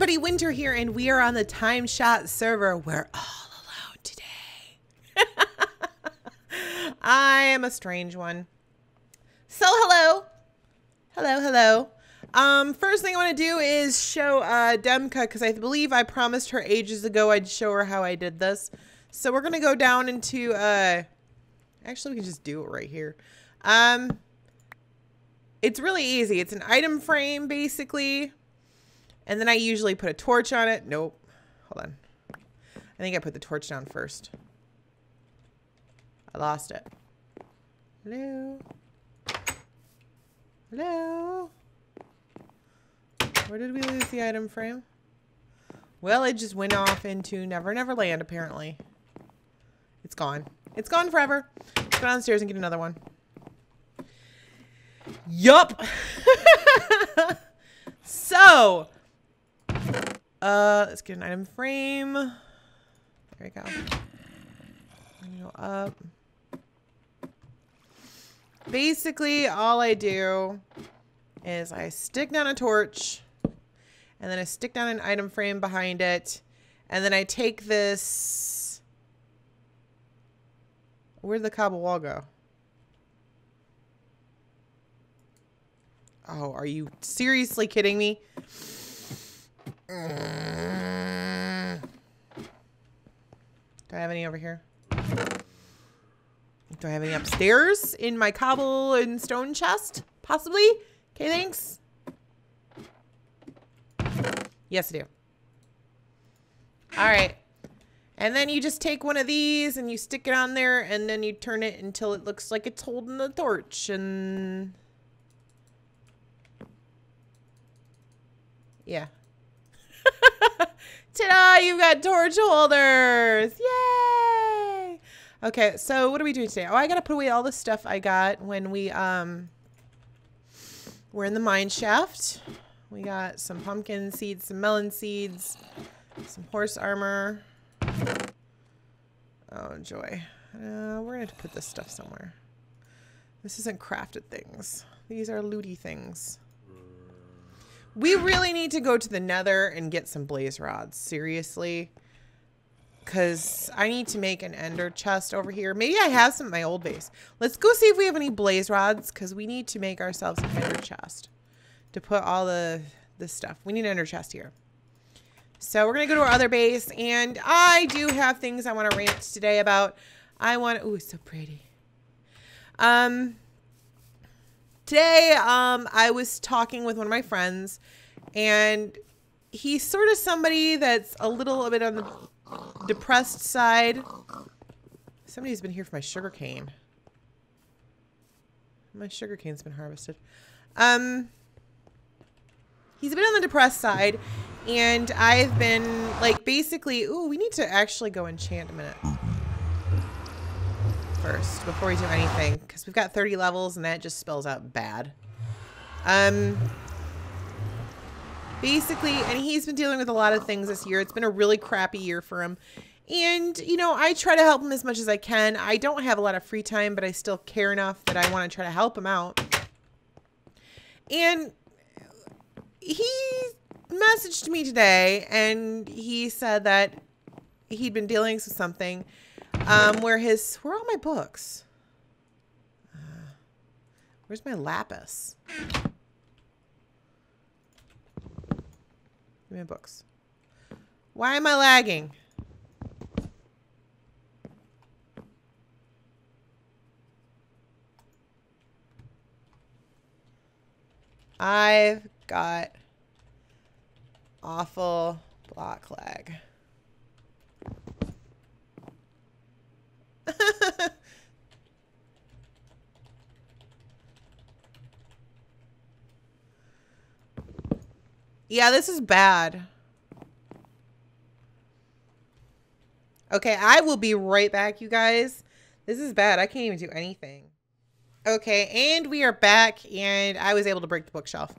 everybody, Wyntr here, and we are on the TimeShot server. We're all alone today. I am a strange one. So hello. Hello. First thing I want to do is show Demka, because I believe I promised her ages ago I'd show her how I did this. So we're going to go down into, actually we can just do it right here. It's really easy. It's an item frame, basically. And then I usually put a torch on it. Nope. Hold on. I think I put the torch down first. I lost it. Hello? Hello? Where did we lose the item frame? Well, it just went off into Never Never Land, apparently. It's gone. It's gone forever. Let's go downstairs and get another one. Yup. So, let's get an item frame. There we go. Go up. Basically, all I do is I stick down a torch, and then I stick down an item frame behind it, and then I take this. Where'd the cobble wall go? Oh, are you seriously kidding me? Do I have any over here? Do I have any upstairs in my cobble and stone chest? Possibly? Okay, thanks. Yes, I do. All right. And then you just take one of these and you stick it on there, and then you turn it until it looks like it's holding the torch. And yeah. Ta-da! You've got torch holders! Yay! Okay, so what are we doing today? Oh, I gotta put away all the stuff I got when we were in the mine shaft. We got some pumpkin seeds, some melon seeds, some horse armor. Oh, joy. We're gonna have to put this stuff somewhere. This isn't crafted things. These are looty things. We really need to go to the nether and get some blaze rods. Seriously. Because I need to make an ender chest over here. Maybe I have some at my old base. Let's go see if we have any blaze rods, because we need to make ourselves an ender chest to put all this stuff. We need an ender chest here. So we're going to go to our other base, and I do have things I want to rant today about. Ooh, it's so pretty. Today, I was talking with one of my friends, and he's sort of somebody that's a little bit on the depressed side. Somebody's been here for my sugar cane. My sugar cane's been harvested. He's been on the depressed side, and I've been, like, basically... Ooh, we need to actually go enchant a minute first before we do anything, because we've got 30 levels, and that just spells out bad. Basically, and he's been dealing with a lot of things this year. It's been a really crappy year for him. And, you know, I try to help him as much as I can. I don't have a lot of free time, but I still care enough that I want to try to help him out. And he messaged me today, and he said that he'd been dealing with something where are all my books? Where's my lapis? Give me my books. Why am I lagging? I've got awful block lag. Yeah, this is bad. Okay, I will be right back, you guys. This is bad. I can't even do anything. Okay, and we are back, and I was able to break the bookshelf.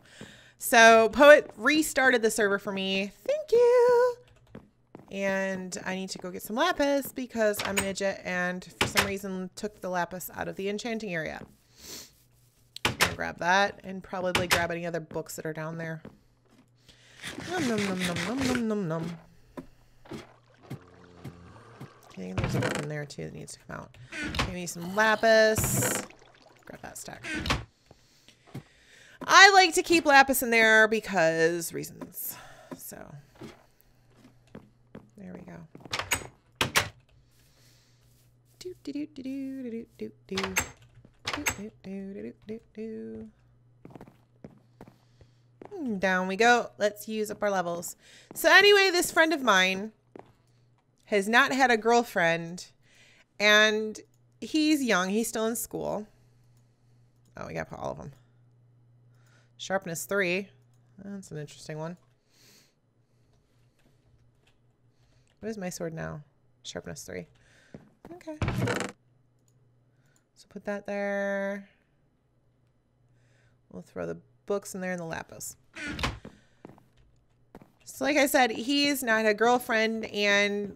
So, Poet restarted the server for me. Thank you. And I need to go get some lapis because I'm an idiot and for some reason took the lapis out of the enchanting area. I'm gonna grab that and probably grab any other books that are down there. Nom nom nom nom nom nom nom nom. Okay, there's a book in there too that needs to come out. Give me some lapis. Grab that stack. I like to keep lapis in there because reasons. So there we go. Do do do do do do do do do do do do. Down we go. Let's use up our levels. So anyway, this friend of mine has not had a girlfriend, and he's young. He's still in school. Oh, we gotta put all of them. Sharpness 3. That's an interesting one. What is my sword now? Sharpness 3. Okay. So put that there. We'll throw the books in there and the lapis. So like I said, he's not a girlfriend, and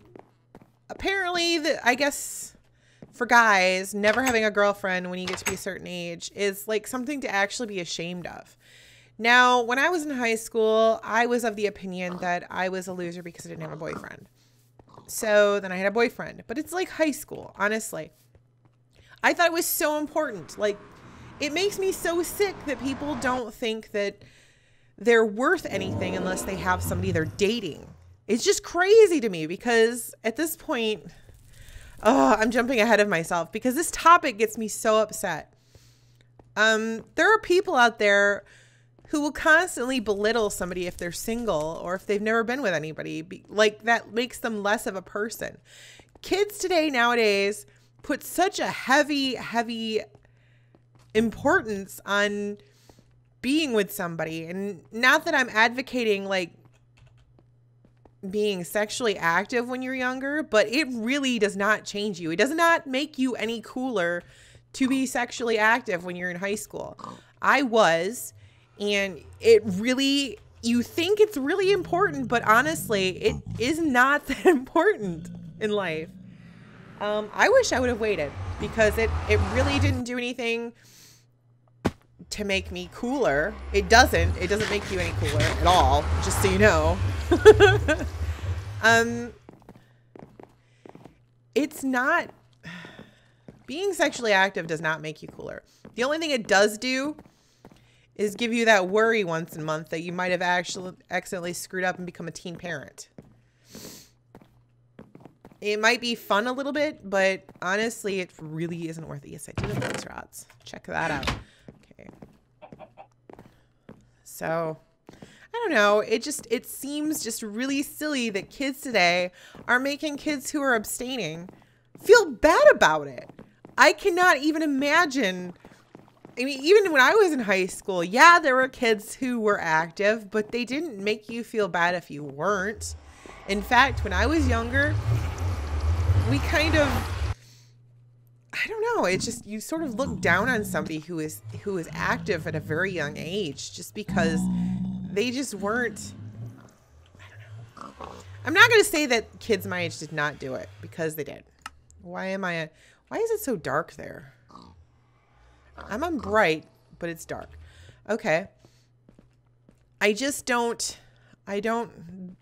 apparently, I guess for guys, never having a girlfriend when you get to be a certain age is like something to actually be ashamed of. Now, when I was in high school, I was of the opinion that I was a loser because I didn't have a boyfriend. So then I had a boyfriend, but it's like high school, honestly. I thought it was so important. Like, it makes me so sick that people don't think that they're worth anything unless they have somebody they're dating. It's just crazy to me because at this point, oh, I'm jumping ahead of myself because this topic gets me so upset. There are people out there who will constantly belittle somebody if they're single or if they've never been with anybody. Like, that makes them less of a person. Kids today, nowadays, put such a heavy importance on being with somebody. And not that I'm advocating, like, being sexually active when you're younger, but it really does not change you. It does not make you any cooler to be sexually active when you're in high school. I was, and it really, you think it's really important, but honestly, it is not that important in life. I wish I would have waited because it really didn't do anything to make me cooler. It doesn't make you any cooler at all, just so you know. It's not, being sexually active does not make you cooler. The only thing it does do is give you that worry once a month that you might have actually accidentally screwed up and become a teen parent. It might be fun a little bit, but honestly, it really isn't worth it. Yes, I do have those rods. Check that out. Okay. So, I don't know. It seems just really silly that kids today are making kids who are abstaining feel bad about it. I cannot even imagine. I mean, even when I was in high school, yeah, there were kids who were active, but they didn't make you feel bad if you weren't. In fact, when I was younger, we kind of, I don't know, it's just, you sort of look down on somebody who is active at a very young age just because they just weren't, I don't know. I'm not going to say that kids my age did not do it, because they did. Why is it so dark there? I'm on bright, but it's dark. Okay.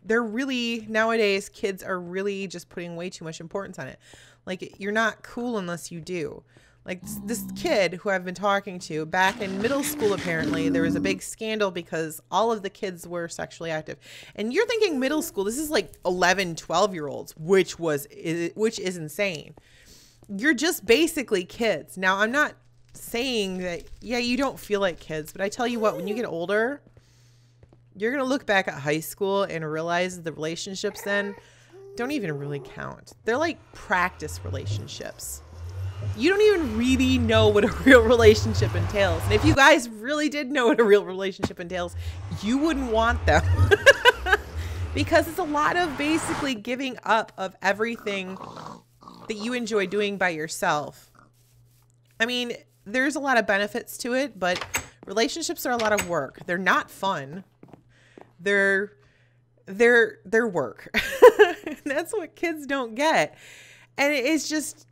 They're really, nowadays, kids are really just putting way too much importance on it. Like, you're not cool unless you do. Like, this kid who I've been talking to, back in middle school, apparently, there was a big scandal because all of the kids were sexually active. And you're thinking middle school, this is like 11, 12-year-olds, which is insane. You're just basically kids. Now, I'm not saying that, yeah, you don't feel like kids, but I tell you what, when you get older, you're going to look back at high school and realize the relationships then don't even really count. They're like practice relationships. You don't even really know what a real relationship entails. And if you guys really did know what a real relationship entails, you wouldn't want them. Because it's a lot of basically giving up of everything that you enjoy doing by yourself. I mean, there's a lot of benefits to it, but relationships are a lot of work. They're not fun. They're work. And that's what kids don't get. And it's just,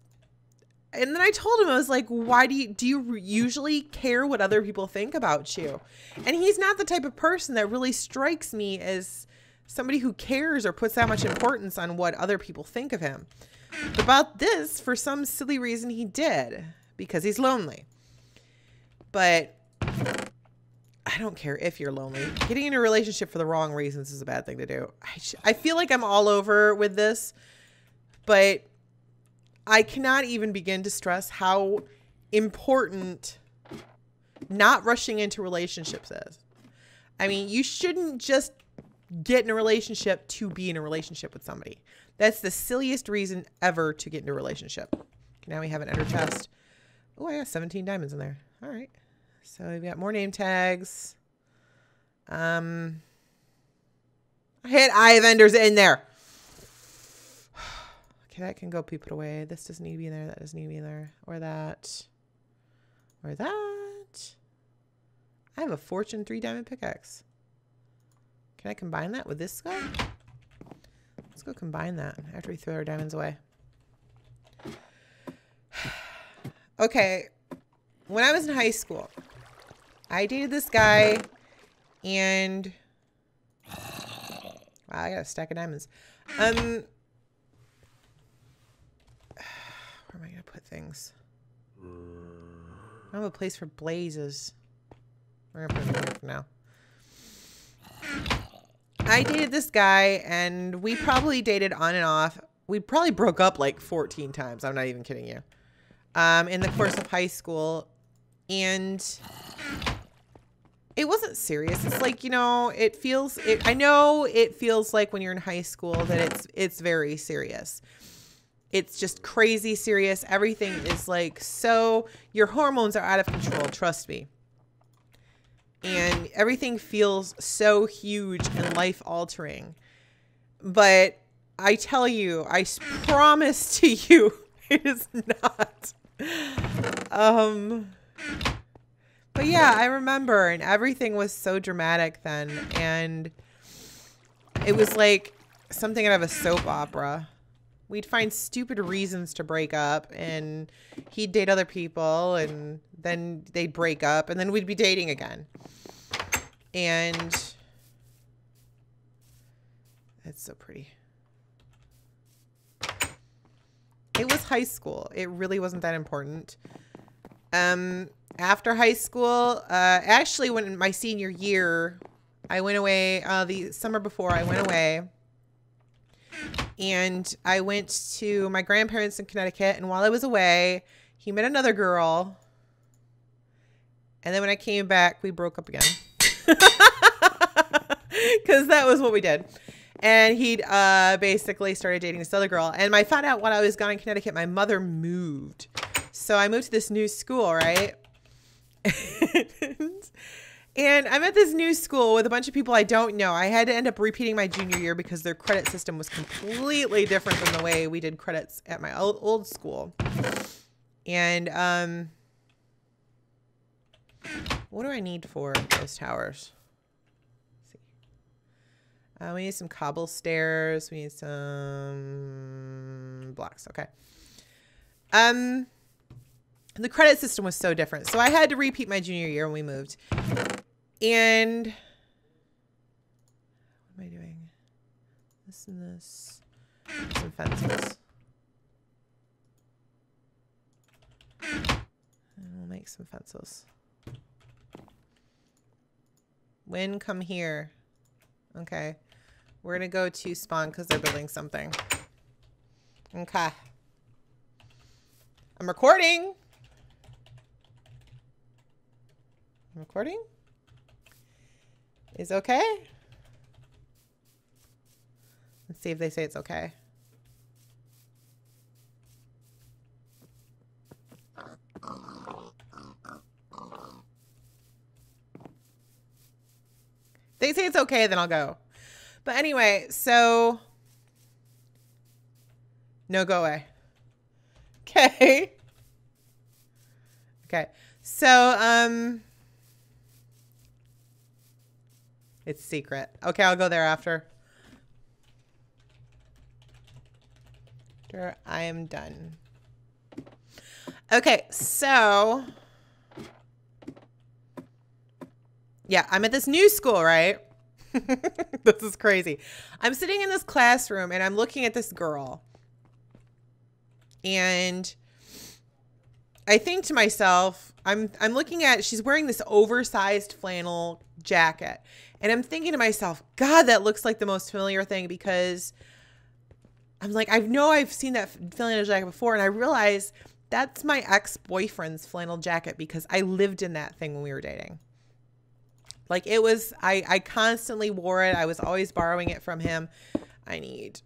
And then I told him, I was like, why do you usually care what other people think about you? And he's not the type of person that really strikes me as somebody who cares or puts that much importance on what other people think of him. But about this, for some silly reason, he did, because he's lonely. But I don't care if you're lonely. Getting in a relationship for the wrong reasons is a bad thing to do. I feel like I'm all over with this, but I cannot even begin to stress how important not rushing into relationships is. I mean, you shouldn't just get in a relationship to be in a relationship with somebody. That's the silliest reason ever to get into a relationship. Now we have an ender chest. Oh, I got 17 diamonds in there. All right. So we've got more name tags. I hit Eye of Enders in there. Okay, that can go be put away. This doesn't need to be in there. That doesn't need to be in there. Or that. Or that. I have a Fortune 3 diamond pickaxe. Can I combine that with this guy? Let's go combine that after we throw our diamonds away. Okay. When I was in high school, I dated this guy and wow, I got a stack of diamonds. Where am I gonna put things? I don't have a place for blazes. We're gonna put them here for now. I dated this guy and we probably dated on and off. We probably broke up like 14 times. I'm not even kidding you. In the course of high school. And it wasn't serious. It's like, you know, I know it feels like when you're in high school that it's very serious. It's just crazy serious. Everything is like, so your hormones are out of control. Trust me. And everything feels so huge and life altering. But I tell you, I promise to you, it is not. But yeah, I remember, and everything was so dramatic then. And it was like something out of a soap opera. We'd find stupid reasons to break up, and he'd date other people, and then they'd break up, and then we'd be dating again. And it's so pretty. It was high school. It really wasn't that important. After high school, actually when in my senior year, I went away, the summer before I went away. And I went to my grandparents in Connecticut, and while I was away, he met another girl. And then when I came back, we broke up again. Because that was what we did. And he'd basically started dating this other girl. And I found out while I was gone in Connecticut, my mother moved. So I moved to this new school, right? And I'm at this new school with a bunch of people I don't know. I had to end up repeating my junior year because their credit system was completely different than the way we did credits at my old school. And what do I need for those towers? Let's see. We need some cobble stairs. We need some blocks. Okay. The credit system was so different. So I had to repeat my junior year when we moved. And what am I doing? This and this. Some fences. And we'll make some fences. Wynn, come here. Okay. We're going to go to spawn because they're building something. Okay. I'm recording. I'm recording. Is okay? Let's see if they say it's okay. They say it's okay, then I'll go. But anyway, so no, go away. Okay. Okay. So, it's secret. Okay, I'll go there after. I am done. Okay, so yeah, I'm at this new school, right? This is crazy. I'm sitting in this classroom and I'm looking at this girl. And I think to myself, I'm looking at, she's wearing this oversized flannel jacket. And I'm thinking to myself, God, that looks like the most familiar thing, because I'm like, I know I've seen that flannel jacket before. And I realize that's my ex-boyfriend's flannel jacket, because I lived in that thing when we were dating. Like, it was, I constantly wore it. I was always borrowing it from him. I need,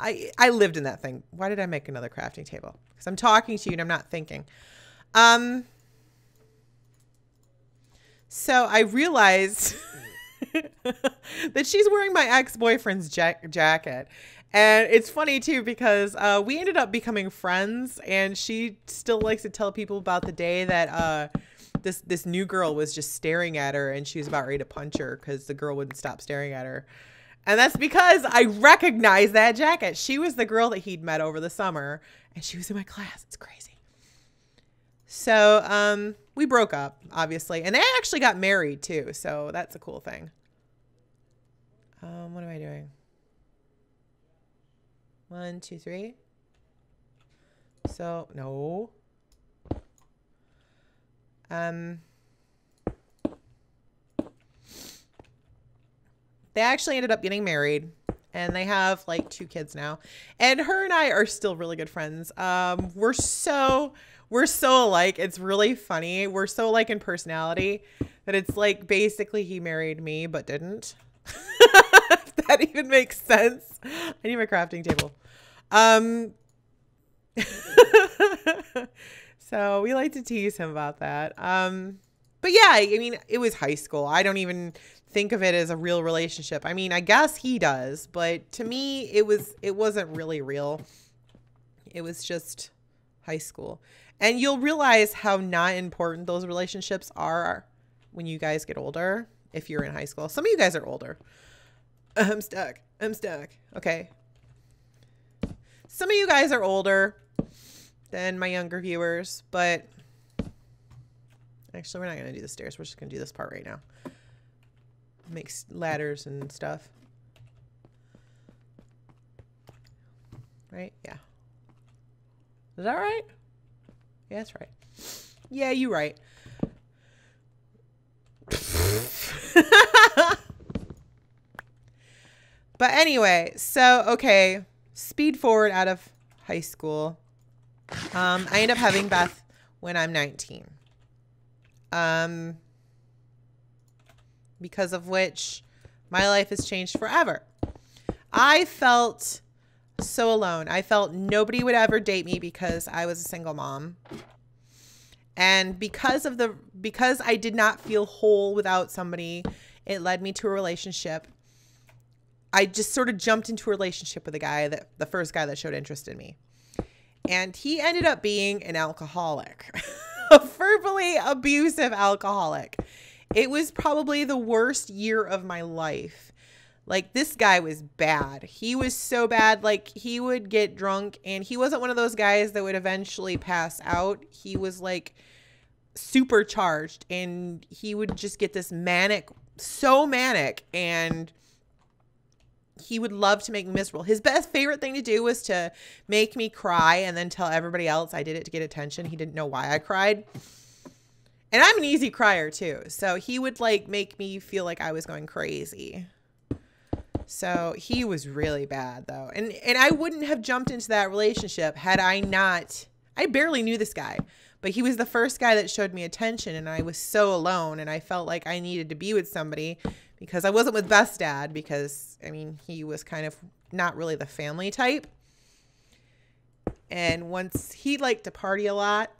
I lived in that thing. Why did I make another crafting table? Because I'm talking to you and I'm not thinking. So I realized that she's wearing my ex-boyfriend's jacket. And it's funny too, because we ended up becoming friends, and she still likes to tell people about the day that this new girl was just staring at her, and she was about ready to punch her because the girl wouldn't stop staring at her. And that's because I recognize that jacket. She was the girl that he'd met over the summer, and she was in my class. It's crazy. So we broke up, obviously, and they actually got married too. So that's a cool thing. What am I doing? 1, 2, 3. So, no. They actually ended up getting married, and they have like 2 kids now. And her and I are still really good friends. We're so alike. It's really funny. We're so alike in personality that it's like basically he married me but didn't. If that even makes sense. I need my crafting table. So we like to tease him about that. But yeah, I mean, it was high school. I don't even think of it as a real relationship. I mean, I guess he does, but to me, it wasn't really real. It was just high school. And you'll realize how not important those relationships are when you guys get older, if you're in high school. Some of you guys are older. I'm stuck. Okay. Some of you guys are older than my younger viewers, but actually, we're not going to do the stairs. We're just going to do this part right now. Make ladders and stuff. Right? Yeah. Is that right? Yeah, that's right. Yeah, you right. But anyway, so, okay. Speed forward out of high school. I end up having Beth when I'm 19. Because of which my life has changed forever. I felt so alone. I felt nobody would ever date me because I was a single mom. And because I did not feel whole without somebody, it led me to a relationship. I just sort of jumped into a relationship with the first guy that showed interest in me. And he ended up being an alcoholic, a verbally abusive alcoholic. It was probably the worst year of my life. Like, this guy was bad. He was so bad. Like, he would get drunk, and he wasn't one of those guys that would eventually pass out. He was like supercharged, and he would just get this so manic, and he would love to make me miserable. His favorite thing to do was to make me cry and then tell everybody else I did it to get attention. He didn't know why I cried. And I'm an easy crier too. So he would like make me feel like I was going crazy. So he was really bad though. And I wouldn't have jumped into that relationship had I barely knew this guy, but he was the first guy that showed me attention, and I was so alone, and I felt like I needed to be with somebody. Because I wasn't with Beth's dad, because, I mean, he was kind of not really the family type. And once he liked to party a lot.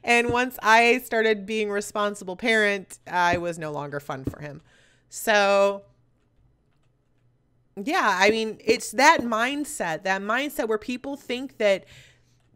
And once I started being a responsible parent, I was no longer fun for him. So, yeah, I mean, it's that mindset where people think that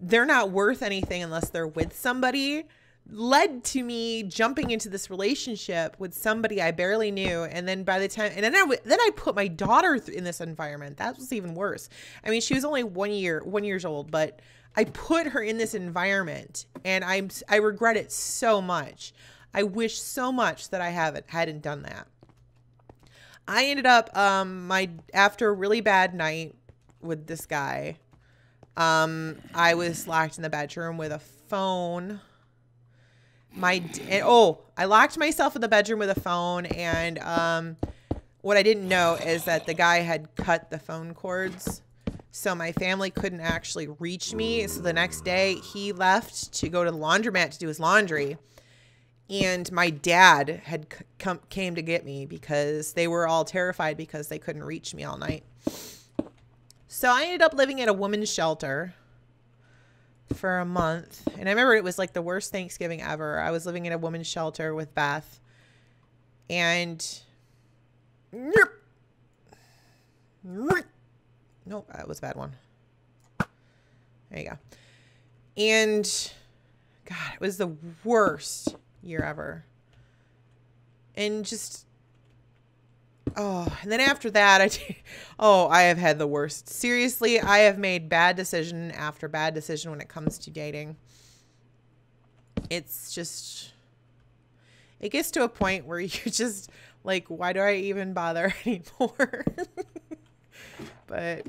they're not worth anything unless they're with somebody. led to me jumping into this relationship with somebody I barely knew. And then by the time, and then I put my daughter in this environment. That was even worse. I mean, she was only 1 years old, but I put her in this environment, and I regret it so much. I wish so much that I hadn't done that. I ended up, after a really bad night with this guy, I was locked in the bedroom with a phone. I locked myself in the bedroom with a phone, and what I didn't know is that the guy had cut the phone cords, so my family couldn't actually reach me. So the next day, he left to go to the laundromat to do his laundry, and my dad had came to get me because they were all terrified because they couldn't reach me all night. So I ended up living at a women's shelter for a month. And I remember it was like the worst Thanksgiving ever. I was living in a women's shelter with Beth. And nope, that was a bad one. There you go. And God, it was the worst year ever. And just, and then after that, I have had the worst. Seriously, I have made bad decision after bad decision when it comes to dating. It's just, it gets to a point where you're just like, why do I even bother anymore? But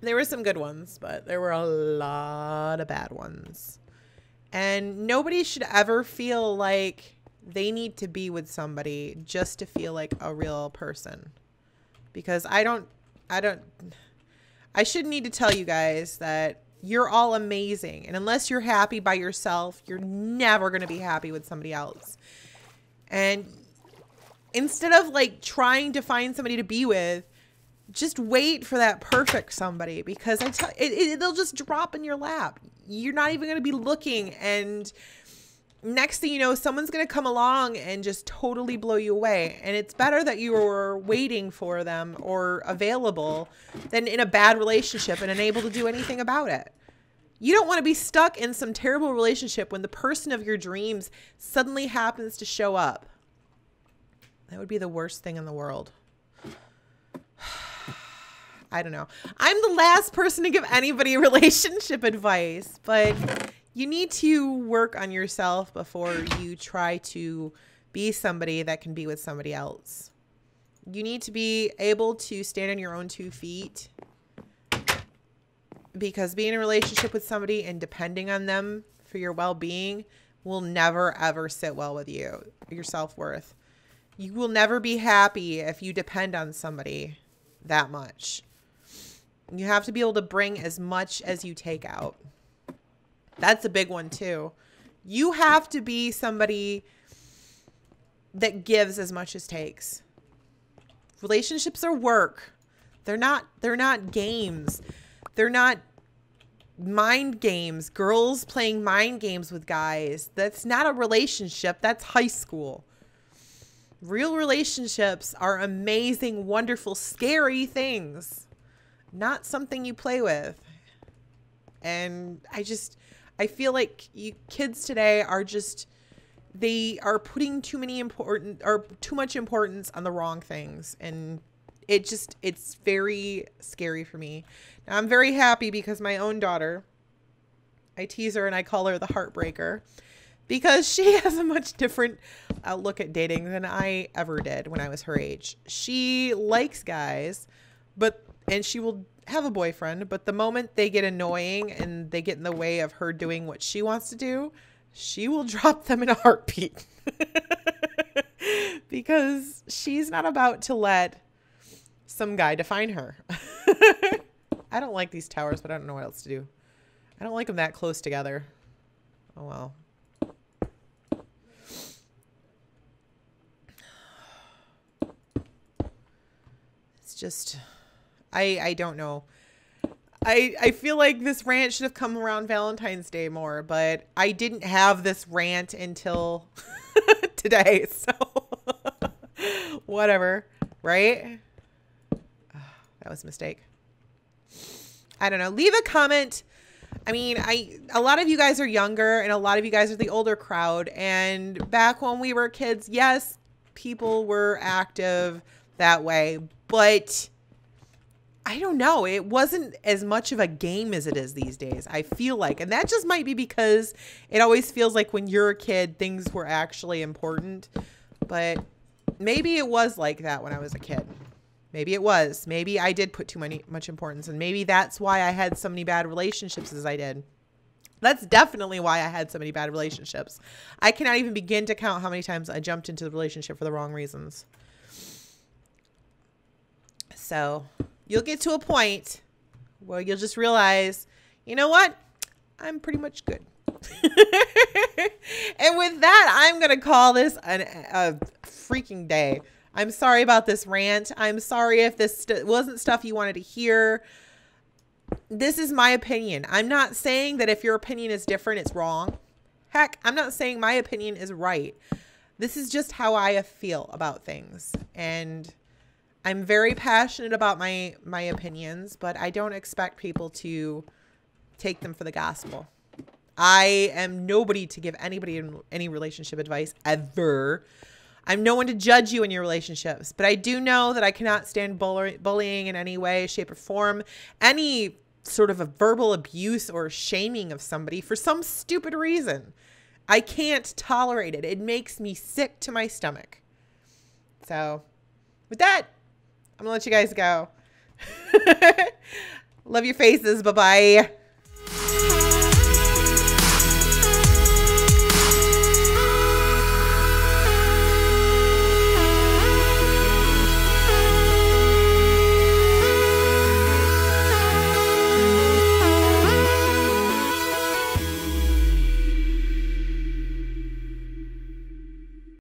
there were some good ones, but there were a lot of bad ones. And nobody should ever feel like they need to be with somebody just to feel like a real person. Because I shouldn't need to tell you guys that you're all amazing. And unless you're happy by yourself, you're never going to be happy with somebody else. And instead of like trying to find somebody to be with, just wait for that perfect somebody, because they'll just drop in your lap. You're not even going to be looking, and next thing you know, someone's going to come along and just totally blow you away. And it's better that you were waiting for them or available than in a bad relationship and unable to do anything about it. You don't want to be stuck in some terrible relationship when the person of your dreams suddenly happens to show up. That would be the worst thing in the world. I don't know. I'm the last person to give anybody relationship advice, but you need to work on yourself before you try to be somebody that can be with somebody else. You need to be able to stand on your own 2 feet, because being in a relationship with somebody and depending on them for your well-being will never, ever sit well with you, your self-worth. You will never be happy if you depend on somebody that much. You have to be able to bring as much as you take out. That's a big one too. You have to be somebody that gives as much as takes. Relationships are work. They're not games. They're not mind games. Girls playing mind games with guys. That's not a relationship. That's high school. Real relationships are amazing, wonderful, scary things. Not something you play with. And I feel like kids today are they are putting too much importance on the wrong things. And it's very scary for me. Now, I'm very happy because my own daughter, I tease her and I call her the heartbreaker, because she has a much different outlook at dating than I ever did when I was her age. She likes guys, and she will have a boyfriend, but the moment they get annoying and they get in the way of her doing what she wants to do, she will drop them in a heartbeat. Because she's not about to let some guy define her. I don't like these towers, but I don't know what else to do. I don't like them that close together. Oh, well. It's just, I don't know. I feel like this rant should have come around Valentine's Day more, but I didn't have this rant until today, so whatever, right? That was a mistake. I don't know. Leave a comment I mean, a lot of you guys are younger and a lot of you guys are the older crowd. And back when we were kids, yes, people were active that way, but I don't know. It wasn't as much of a game as it is these days, I feel like. And that just might be because it always feels like when you're a kid, things were actually important. But maybe it was like that when I was a kid. Maybe it was. Maybe I did put too much importance, and maybe that's why I had so many bad relationships as I did. That's definitely why I had so many bad relationships. I cannot even begin to count how many times I jumped into the relationship for the wrong reasons. So you'll get to a point where you'll just realize, you know what? I'm pretty much good. And with that, I'm going to call this a freaking day. I'm sorry about this rant. I'm sorry if this wasn't stuff you wanted to hear. This is my opinion. I'm not saying that if your opinion is different, it's wrong. Heck, I'm not saying my opinion is right. This is just how I feel about things. And I'm very passionate about my opinions, but I don't expect people to take them for the gospel. I am nobody to give anybody any relationship advice ever. I'm no one to judge you in your relationships, but I do know that I cannot stand bullying in any way, shape, or form. Any sort of a verbal abuse or shaming of somebody for some stupid reason. I can't tolerate it. It makes me sick to my stomach. So with that, I'm gonna let you guys go. Love your faces. Bye-bye.